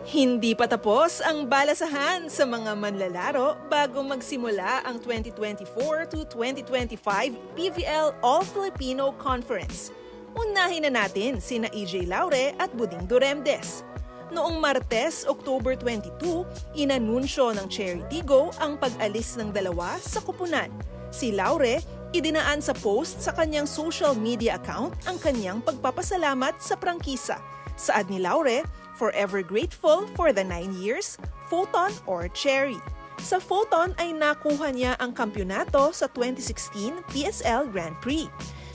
Hindi pa tapos ang balasahan sa mga manlalaro bago magsimula ang 2024 to 2025 PVL All-Filipino Conference. Unahin na natin sina EJ Laure at Buding Duremdes. Noong Martes, October 22, inanunsyo ng Cherry Tigo ang pag-alis ng dalawa sa kupunan. Si Laure, idinaan sa post sa kanyang social media account ang kanyang pagpapasalamat sa prangkisa. Saad ni Laure, forever grateful for the 9 years, Photon or Cherry. Sa Photon ay nakuha niya ang kampyonato sa 2016 PSL Grand Prix.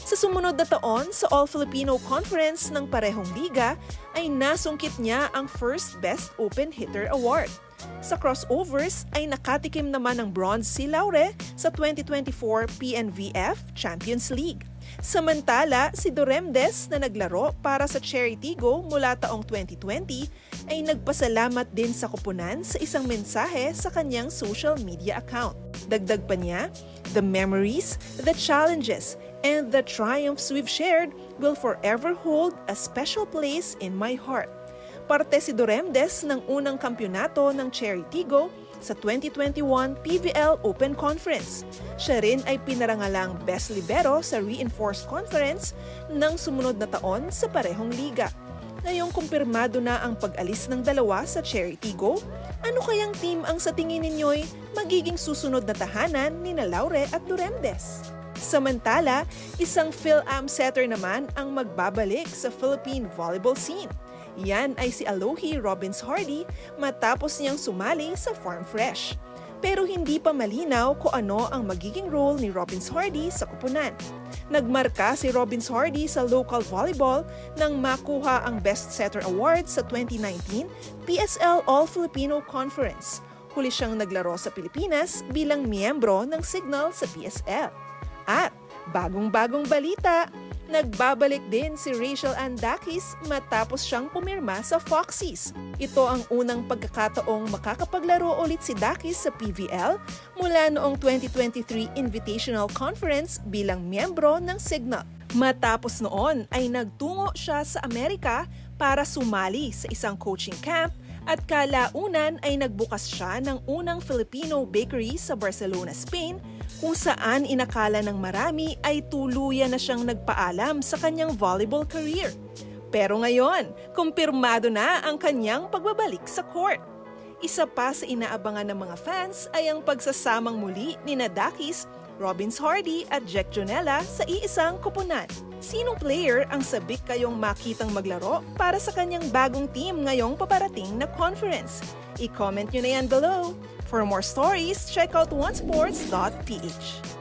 Sa sumunod na taon sa All-Filipino Conference ng parehong liga ay nasungkit niya ang first Best Open Hitter Award. Sa crossovers ay nakatikim naman ng bronze si Laure sa 2024 PNVF Champions League. Samantala, si Duremdes na naglaro para sa Cherry Tigo mula taong 2020 ay nagpasalamat din sa kupunan sa isang mensahe sa kanyang social media account. Dagdag pa niya, "The memories, the challenges, and the triumphs we've shared will forever hold a special place in my heart." Parte si Duremdes ng unang kampyonato ng Cherry Tigo sa 2021 PVL Open Conference. Siya rin ay pinarangalang Best Libero sa Reinforced Conference ng sumunod na taon sa parehong liga. Ngayong kumpirmado na ang pag-alis ng dalawa sa Cherry Tigo, ano kayang team ang sa tingin ninyo'y magiging susunod na tahanan ni Laure at Duremdes? Samantala, isang Phil-Am setter naman ang magbabalik sa Philippine volleyball scene. Yan ay si Alohi Robbins Hardy matapos niyang sumali sa Farm Fresh. Pero hindi pa malinaw kung ano ang magiging role ni Robbins Hardy sa kupunan. Nagmarka si Robbins Hardy sa local volleyball nang makuha ang Best Setter Award sa 2019 PSL All-Filipino Conference. Huli siyang naglaro sa Pilipinas bilang miyembro ng Signal sa PSL. At bagong-bagong balita, nagbabalik din si Rachel Andakis matapos siyang pumirma sa Foxies. Ito ang unang pagkakataong makakapaglaro ulit si Dakis sa PVL mula noong 2023 Invitational Conference bilang miyembro ng Signal. Matapos noon ay nagtungo siya sa Amerika para sumali sa isang coaching camp at kalaunan ay nagbukas siya ng unang Filipino bakery sa Barcelona, Spain, kung saan inakala ng marami ay tuluyan na siyang nagpaalam sa kanyang volleyball career. Pero ngayon, kumpirmado na ang kanyang pagbabalik sa court. Isa pa sa inaabangan ng mga fans ay ang pagsasamang muli ni Dakis, Robbins Hardy at Jack Jonella sa iisang kupunan. Sinong player ang sabik kayong makitang maglaro para sa kanyang bagong team ngayong paparating na conference? I-comment nyo na yan below. For more stories, check out onesports.ph.